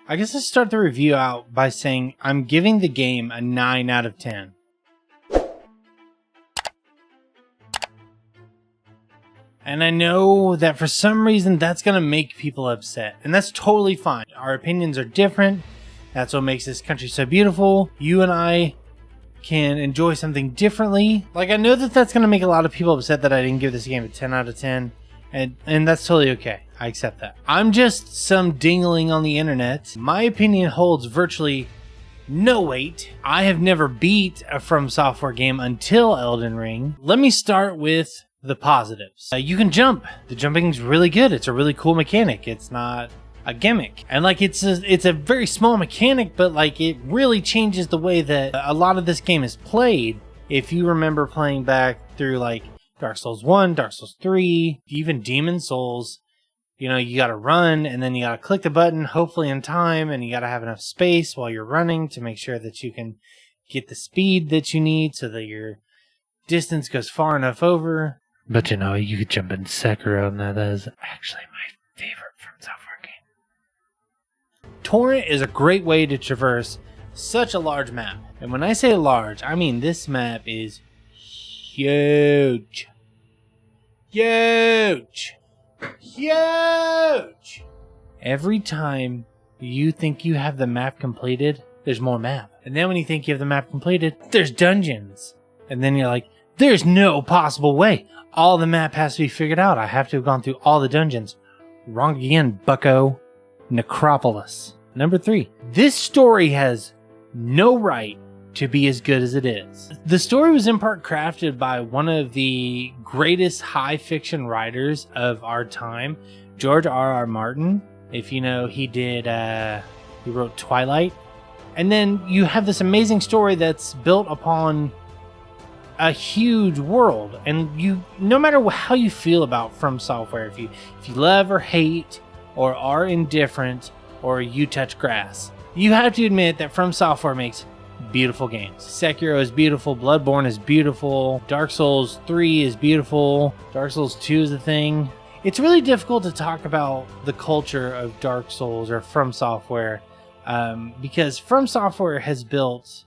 I guess let's start the review out by saying I'm giving the game a 9 out of 10. And I know that for some reason that's going to make people upset. And that's totally fine. Our opinions are different. That's what makes this country so beautiful. You and I can enjoy something differently. Like, I know that that's going to make a lot of people upset that I didn't give this game a 10 out of 10. And that's totally okay. I accept that. I'm just some dingling on the internet. My opinion holds virtually no weight. I have never beat a FromSoftware game until Elden Ring. Let me start with the positives. You can jump. The jumping's really good. It's a really cool mechanic. It's not a gimmick. And like it's a very small mechanic, but like it really changes the way that a lot of this game is played. If you remember playing back through like Dark Souls 1, Dark Souls 3, even Demon Souls, you know, you gotta run and then you gotta click the button, hopefully in time, and you gotta have enough space while you're running to make sure that you can get the speed that you need so that your distance goes far enough over. But you know, you could jump into Sekiro, and that is actually my favorite FromSoftware game. Torrent is a great way to traverse such a large map. And when I say large, I mean this map is huge. Huge. Huge! Every time you think you have the map completed, there's more map. And then when you think you have the map completed, there's dungeons. And then you're like, there's no possible way. All the map has to be figured out. I have to have gone through all the dungeons. Wrong again, bucko. Necropolis. Number 3. This story has no right to be as good as it is. The story was in part crafted by one of the greatest high fiction writers of our time, George R.R. Martin. If you know, he wrote Twilight. And then you have this amazing story that's built upon a huge world, and you, no matter how you feel about FromSoftware, if you love or hate or are indifferent or you touch grass, you have to admit that FromSoftware makes beautiful games. Sekiro is beautiful, Bloodborne is beautiful, Dark Souls 3 is beautiful, Dark Souls 2 is a thing. It's really difficult to talk about the culture of Dark Souls or FromSoftware because FromSoftware has built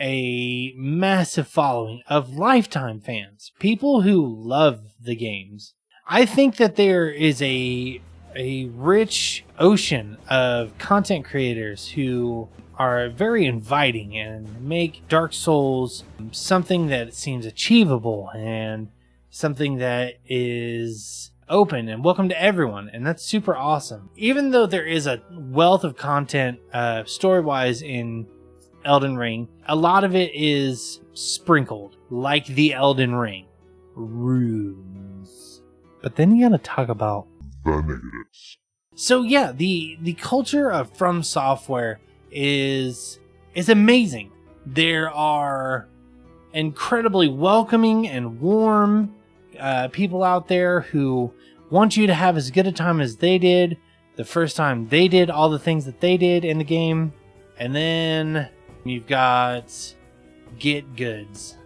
a massive following of lifetime fans, people who love the games. I think that there is a rich ocean of content creators who are very inviting and make Dark Souls something that seems achievable and something that is open and welcome to everyone, and that's super awesome. Even though there is a wealth of content story-wise in Elden Ring, a lot of it is sprinkled, like the Elden Ring. Runes. But then you gotta talk about the negatives. So yeah, the culture of FromSoftware is amazing. There are incredibly welcoming and warm people out there who want you to have as good a time as they did the first time they did all the things that they did in the game. And then you've got get goods.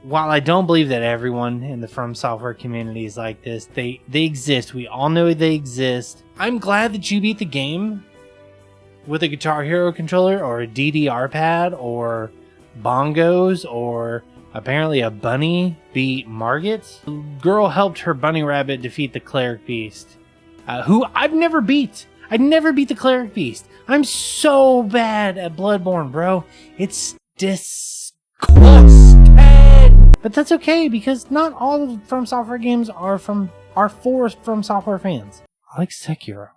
While I don't believe that everyone in the FromSoftware community is like this, they exist. We all know they exist. I'm glad that you beat the game with a Guitar Hero controller or a DDR pad or bongos, or apparently a bunny beat Margit. The girl helped her bunny rabbit defeat the cleric beast, who I've never beat. I never beat the cleric beast. I'm so bad at Bloodborne, bro. It's disgusting. But that's okay, because not all of the FromSoftware games are for FromSoftware fans. I like Sekiro.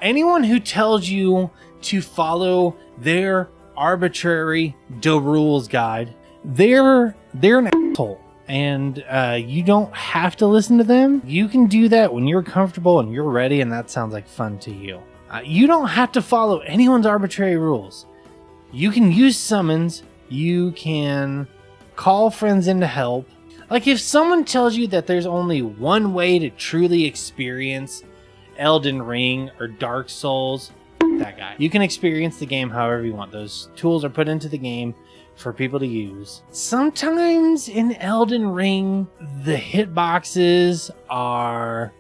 Anyone who tells you to follow their arbitrary rules guide, they're an asshole. And you don't have to listen to them. You can do that when you're comfortable and you're ready and that sounds like fun to you. You don't have to follow anyone's arbitrary rules. You can use summons. You can call friends in to help. Like, if someone tells you that there's only one way to truly experience Elden Ring or Dark Souls, that guy. You can experience the game however you want. Those tools are put into the game for people to use. Sometimes in Elden Ring, the hitboxes are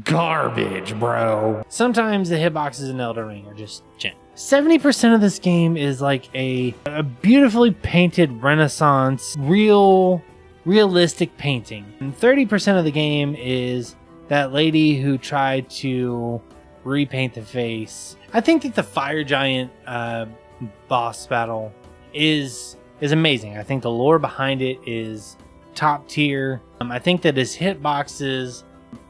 garbage, bro. Sometimes the hitboxes in Elden Ring are just gent. 70% of this game is like a beautifully painted Renaissance, realistic painting. And 30% of the game is that lady who tried to repaint the face. I think that the fire giant boss battle is amazing. I think the lore behind it is top tier. I think that his hitboxes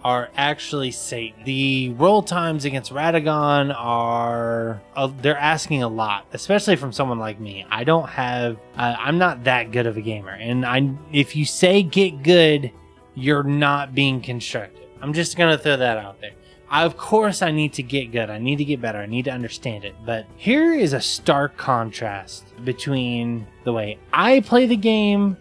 are actually Satan. The roll times against Radagon are they're asking a lot, especially from someone like me. I don't have I'm not that good of a gamer, and if you say get good, you're not being constructive. I'm just gonna throw that out there. Of course I need to get good. I need to get better. I need to understand it. But here is a stark contrast between the way I play the game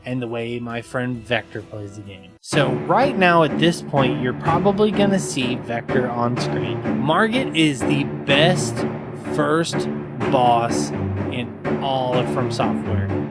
and the way my friend Vector plays the game. So right now at this point, you're probably going to see Vector on screen. Margit is the best first boss in all of FromSoftware.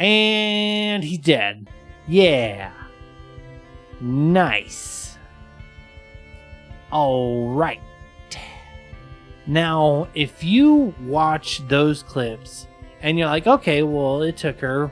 And he's dead. Yeah. Nice. All right. Now, if you watch those clips and you're like, okay, well, it took her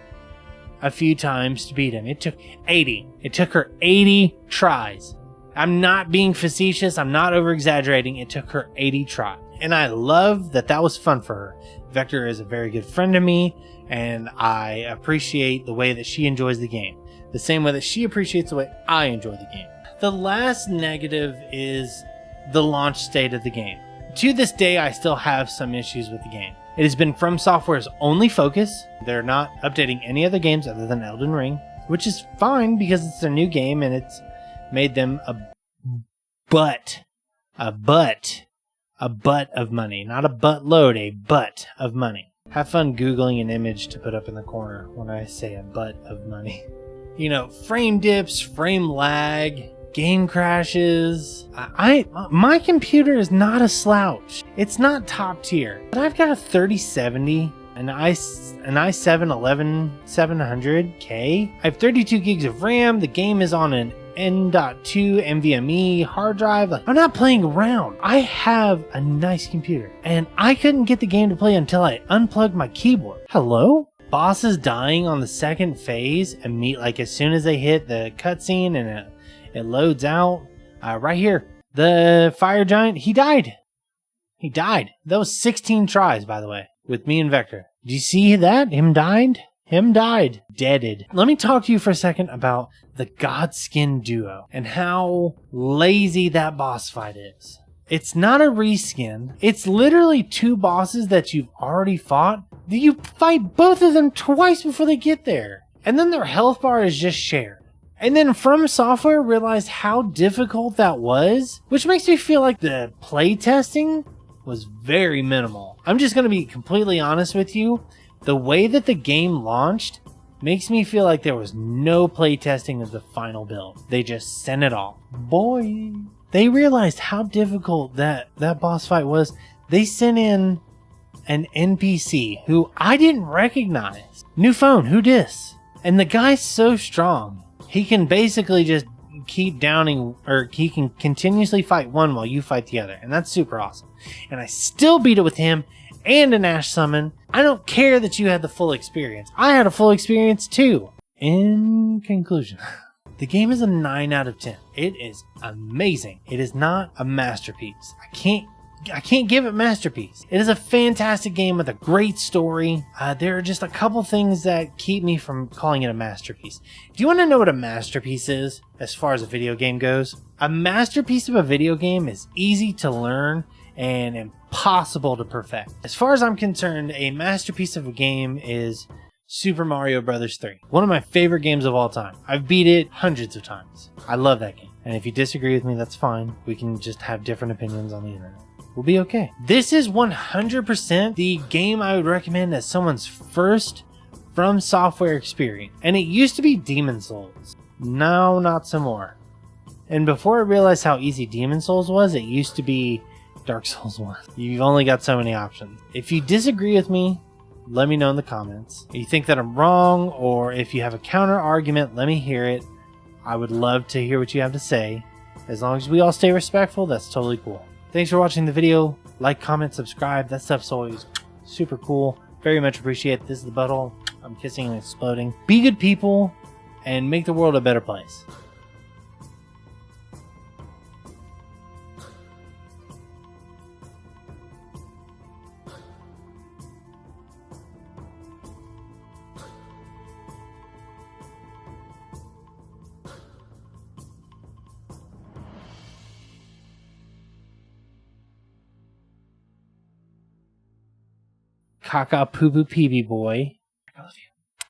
a few times to beat him. It took 80. It took her 80 tries. I'm not being facetious. I'm not over-exaggerating. It took her 80 tries. And I love that that was fun for her. Vector is a very good friend to me, and I appreciate the way that she enjoys the game. The same way that she appreciates the way I enjoy the game. The last negative is the launch state of the game. To this day, I still have some issues with the game. It has been FromSoftware's only focus. They're not updating any other games other than Elden Ring, which is fine because it's a new game and it's made them a butt of money. Not a buttload, a butt of money. Have fun Googling an image to put up in the corner when I say a butt of money. You know, frame dips, frame lag, game crashes. My computer is not a slouch. It's not top tier, but I've got a 3070, an i7 11700K. I have 32 gigs of RAM. The game is on an N.2 NVMe hard drive. Like, I'm not playing around. I have a nice computer, and I couldn't get the game to play until I unplugged my keyboard. Hello? Bosses dying on the second phase and meet like as soon as they hit the cutscene and it loads out. Right here, the fire giant, he died. He died. That was 16 tries, by the way, with me and Vector. Do you see that? Him died? Him died. Deaded. Let me talk to you for a second about the Godskin duo and how lazy that boss fight is. It's not a reskin. It's literally two bosses that you've already fought. You fight both of them twice before they get there. And then their health bar is just shared. And then FromSoftware realized how difficult that was, which makes me feel like the playtesting was very minimal. I'm just going to be completely honest with you. The way that the game launched makes me feel like there was no playtesting of the final build. They just sent it off. Boy. They realized how difficult that boss fight was. They sent in an NPC who I didn't recognize. New phone, who dis? And the guy's so strong. He can basically just keep downing, or he can continuously fight one while you fight the other. And that's super awesome. And I still beat it with him and an Ash summon. I don't care that you had the full experience. I had a full experience too. In conclusion, the game is a 9 out of 10. It is amazing. It is not a masterpiece. I can't give it masterpiece. It is a fantastic game with a great story. There are just a couple things that keep me from calling it a masterpiece. Do you want to know what a masterpiece is as far as a video game goes? A masterpiece of a video game is easy to learn and impossible to perfect. As far as I'm concerned, a masterpiece of a game is Super Mario Bros. 3. One of my favorite games of all time. I've beat it hundreds of times. I love that game. And if you disagree with me, that's fine. We can just have different opinions on the internet. We'll be okay. This is 100% the game I would recommend as someone's first FromSoftware experience. And it used to be Demon Souls. No, not some more. And before I realized how easy Demon Souls was, it used to be Dark Souls 1. You've only got so many options. If you disagree with me, let me know in the comments. If you think that I'm wrong, or if you have a counter argument, let me hear it. I would love to hear what you have to say. As long as we all stay respectful, that's totally cool. Thanks for watching the video. Like, comment, subscribe. That stuff's always super cool. Very much appreciate it. This is the butthole I'm kissing and exploding. Be good people and make the world a better place. Caca poo poo peepee boy.